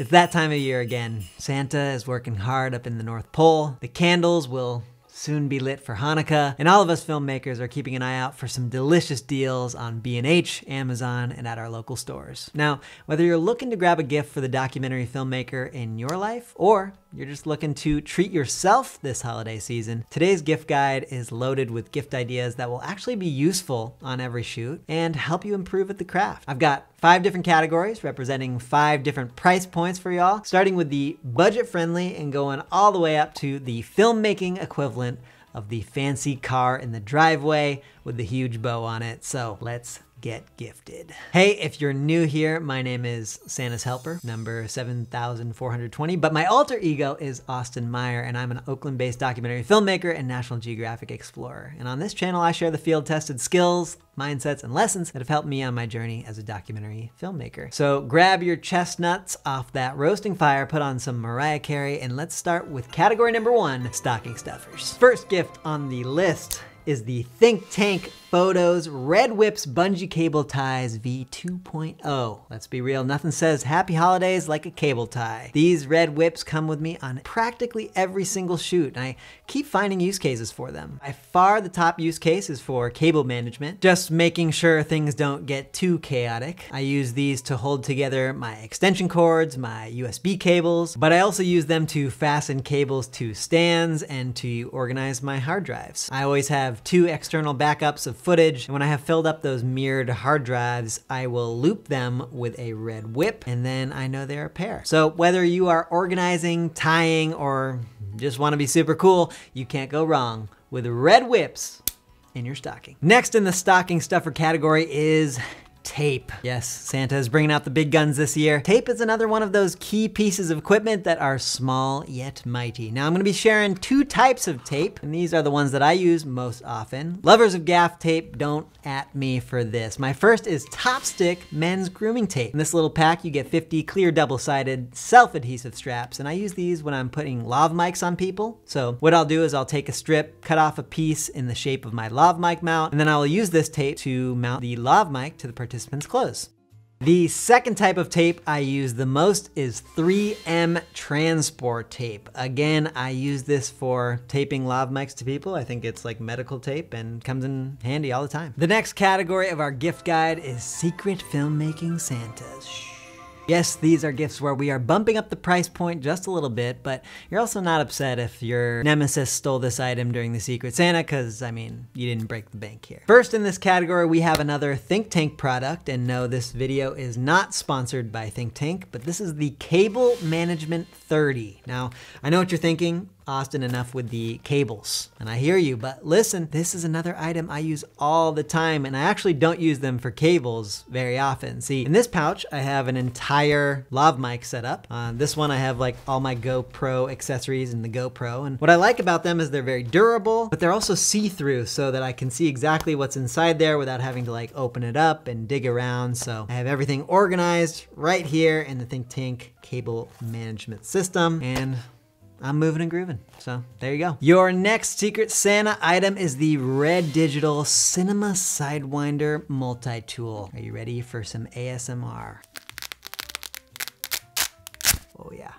It's that time of year again. Santa is working hard up in the North Pole. The candles will soon be lit for Hanukkah, and all of us filmmakers are keeping an eye out for some delicious deals on B&H, Amazon, and at our local stores. Now, whether you're looking to grab a gift for the documentary filmmaker in your life, or you're just looking to treat yourself this holiday season, today's gift guide is loaded with gift ideas that will actually be useful on every shoot and help you improve at the craft. I've got 5 different categories representing 5 different price points for y'all, starting with the budget-friendly and going all the way up to the filmmaking equivalent of the fancy car in the driveway with the huge bow on it. So let's get gifted. Hey, if you're new here, my name is Santa's Helper, number 7420, but my alter ego is Austin Meyer, and I'm an Oakland-based documentary filmmaker and National Geographic Explorer. And on this channel, I share the field-tested skills, mindsets, and lessons that have helped me on my journey as a documentary filmmaker. So grab your chestnuts off that roasting fire, put on some Mariah Carey, and let's start with category number 1, stocking stuffers. First gift on the list is the Think Tank Photos Red Whips Bungee Cable Ties V2.0. Let's be real, nothing says happy holidays like a cable tie. These red whips come with me on practically every single shoot, and I keep finding use cases for them. By far the top use case is for cable management, just making sure things don't get too chaotic. I use these to hold together my extension cords, my USB cables, but I also use them to fasten cables to stands and to organize my hard drives. I always have 2 external backups of footage, and when I have filled up those mirrored hard drives, I will loop them with a red whip, and then I know they're a pair. So whether you are organizing, tying, or just want to be super cool, you can't go wrong with red whips in your stocking. Next in the stocking stuffer category is tape. Yes, Santa is bringing out the big guns this year. Tape is another one of those key pieces of equipment that are small yet mighty. Now I'm going to be sharing 2 types of tape, and these are the ones that I use most often. Lovers of gaff tape, don't at me for this. My first is Topstick men's grooming tape. In this little pack, you get 50 clear double-sided self-adhesive straps, and I use these when I'm putting lav mics on people. So what I'll do is I'll take a strip, cut off a piece in the shape of my lav mic mount, and then I will use this tape to mount the lav mic to the participant's clothes. The second type of tape I use the most is 3M transport tape. Again, I use this for taping lav mics to people. I think it's like medical tape and comes in handy all the time. The next category of our gift guide is secret filmmaking Santas. Shh. Yes, these are gifts where we are bumping up the price point just a little bit, but you're also not upset if your nemesis stole this item during the Secret Santa, because, I mean, you didn't break the bank here. First in this category, we have another Think Tank product, and no, this video is not sponsored by Think Tank, but this is the Cable Management 30. Now, I know what you're thinking. Austin, enough with the cables. And I hear you, but listen, this is another item I use all the time, and I actually don't use them for cables very often. See, in this pouch, I have an entire lav mic set up. On this one, I have like all my GoPro accessories in the GoPro. And what I like about them is they're very durable, but they're also see-through so that I can see exactly what's inside there without having to like open it up and dig around. So I have everything organized right here in the Think Tank cable management system, and I'm moving and grooving, so there you go. Your next Secret Santa item is the Red Digital Cinema Sidewinder Multi-Tool. Are you ready for some ASMR? Oh yeah.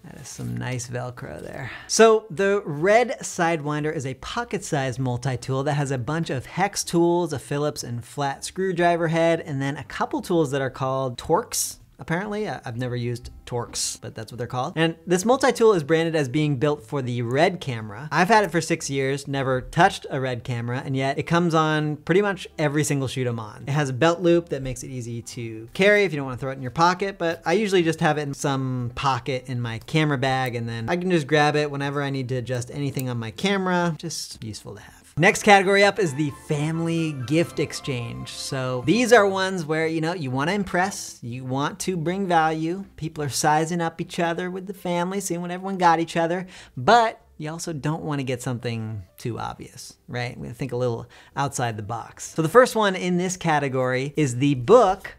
That is some nice Velcro there. So the Red Sidewinder is a pocket-sized multi-tool that has a bunch of hex tools, a Phillips and flat screwdriver head, and then a couple tools that are called Torx. Apparently, I've never used Torx, but that's what they're called. And this multi-tool is branded as being built for the Red camera. I've had it for 6 years, never touched a Red camera, and yet it comes on pretty much every single shoot I'm on. It has a belt loop that makes it easy to carry if you don't want to throw it in your pocket, but I usually just have it in some pocket in my camera bag, and then I can just grab it whenever I need to adjust anything on my camera. Just useful to have. Next category up is the family gift exchange. So these are ones where, you know, you want to impress, you want to bring value. People are sizing up each other with the family, seeing what everyone got each other, but you also don't want to get something too obvious, right? We think a little outside the box. So the first one in this category is the book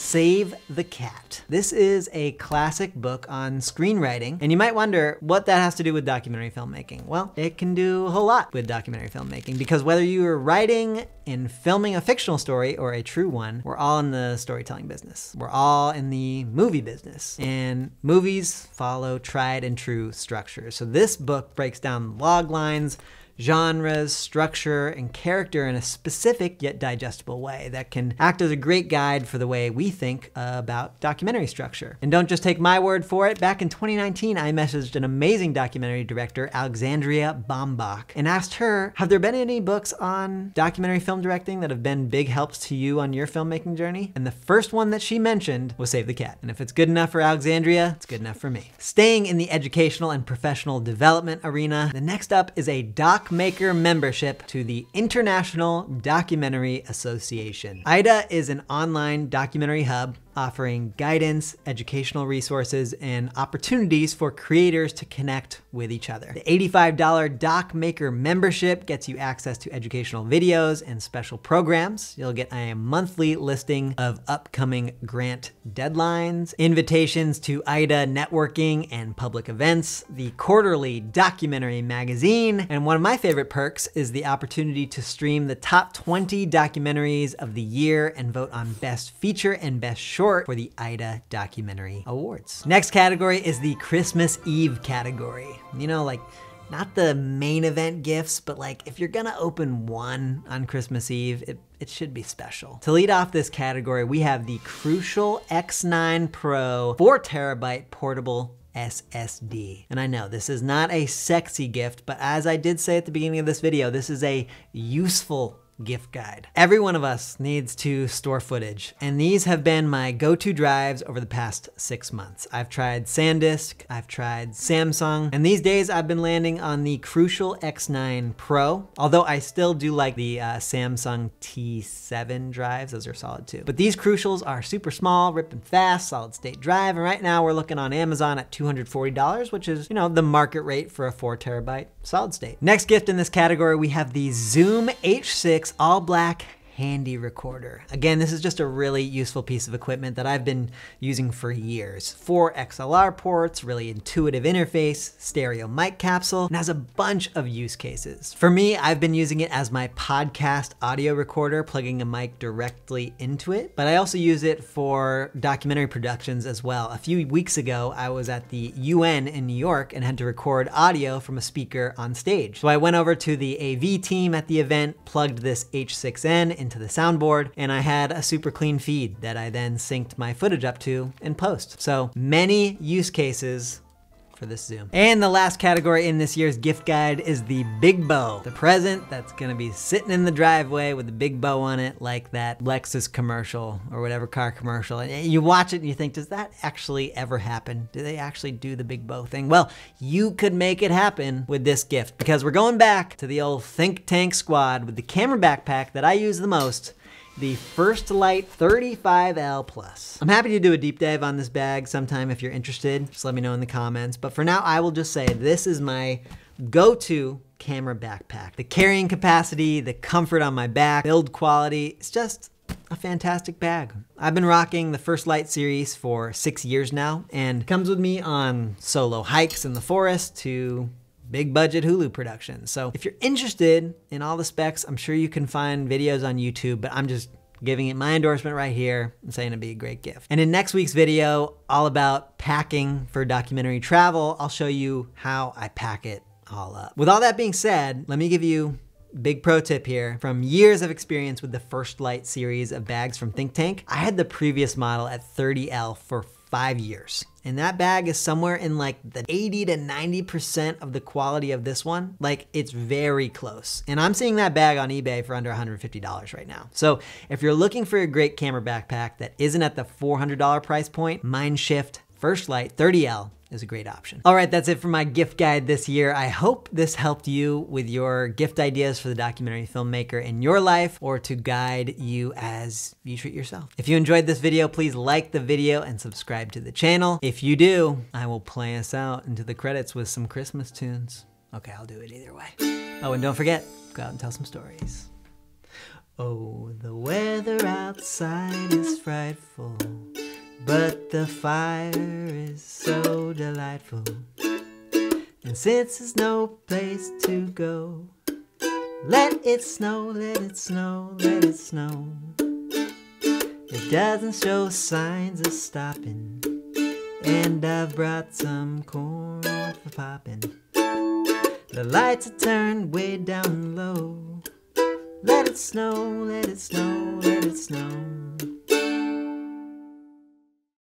Save the Cat. This is a classic book on screenwriting, and you might wonder what that has to do with documentary filmmaking. Well, it can do a whole lot with documentary filmmaking, because whether you are writing and filming a fictional story or a true one, we're all in the storytelling business. We're all in the movie business, and movies follow tried and true structures. So this book breaks down log lines, genres, structure, and character in a specific yet digestible way that can act as a great guide for the way we think about documentary structure. And don't just take my word for it. Back in 2019, I messaged an amazing documentary director, Alexandria Bombach, and asked her, have there been any books on documentary film directing that have been big helps to you on your filmmaking journey? And the first one that she mentioned was Save the Cat. And if it's good enough for Alexandria, it's good enough for me. Staying in the educational and professional development arena, the next up is a Filmmaker membership to the International Documentary Association. IDA is an online documentary hub offering guidance, educational resources, and opportunities for creators to connect with each other. The $85 DocMaker membership gets you access to educational videos and special programs. You'll get a monthly listing of upcoming grant deadlines, invitations to IDA networking and public events, the quarterly documentary magazine, and one of my favorite perks is the opportunity to stream the top 20 documentaries of the year and vote on Best Feature and Best Short for the IDA Documentary Awards. Next category is the Christmas Eve category. You know, like, not the main event gifts, but like if you're gonna open one on Christmas Eve, it should be special. To lead off this category, we have the Crucial X9 Pro 4TB portable SSD. And I know this is not a sexy gift, but as I did say at the beginning of this video, this is a useful gift guide. Every one of us needs to store footage, and these have been my go-to drives over the past 6 months. I've tried SanDisk, I've tried Samsung, and these days I've been landing on the Crucial X9 Pro, although I still do like the Samsung T7 drives. Those are solid too. But these Crucials are super small, ripping fast, solid state drive, and right now we're looking on Amazon at $240, which is, you know, the market rate for a 4TB solid state. Next gift in this category, we have the Zoom H6 all-black handy recorder. Again, this is just a really useful piece of equipment that I've been using for years. 4 XLR ports, really intuitive interface, stereo mic capsule, and has a bunch of use cases. For me, I've been using it as my podcast audio recorder, plugging a mic directly into it, but I also use it for documentary productions as well. A few weeks ago, I was at the UN in New York and had to record audio from a speaker on stage. So I went over to the AV team at the event, plugged this H6N into the soundboard, and I had a super clean feed that I then synced my footage up to in post. So many use cases for this Zoom. And the last category in this year's gift guide is the big bow. The present that's gonna be sitting in the driveway with the big bow on it, like that Lexus commercial or whatever car commercial. And you watch it and you think, does that actually ever happen? Do they actually do the big bow thing? Well, you could make it happen with this gift, because we're going back to the old think tank squad with the camera backpack that I use the most, the First Light 35L Plus. I'm happy to do a deep dive on this bag sometime if you're interested. Just let me know in the comments. But for now, I will just say this is my go-to camera backpack. The carrying capacity, the comfort on my back, build quality, it's just a fantastic bag. I've been rocking the First Light series for 6 years now, and comes with me on solo hikes in the forest to big budget Hulu productions. So if you're interested in all the specs, I'm sure you can find videos on YouTube, but I'm just giving it my endorsement right here and saying it'd be a great gift. And in next week's video, all about packing for documentary travel, I'll show you how I pack it all up. With all that being said, let me give you a big pro tip here. From years of experience with the First Light series of bags from Think Tank, I had the previous model at 30L for 5 years. And that bag is somewhere in like the 80 to 90% of the quality of this one. Like, it's very close. And I'm seeing that bag on eBay for under $150 right now. So if you're looking for a great camera backpack that isn't at the $400 price point, Mindshift First Light 30L is a great option. All right, that's it for my gift guide this year. I hope this helped you with your gift ideas for the documentary filmmaker in your life, or to guide you as you treat yourself. If you enjoyed this video, please like the video and subscribe to the channel. If you do, I will play us out into the credits with some Christmas tunes. Okay, I'll do it either way. Oh, and don't forget, go out and tell some stories. Oh, the weather outside is frightful, but the fire is so delightful. And since there's no place to go, let it snow, let it snow, let it snow. It doesn't show signs of stopping, and I've brought some corn for popping. The lights are turned way down low. Let it snow, let it snow, let it snow.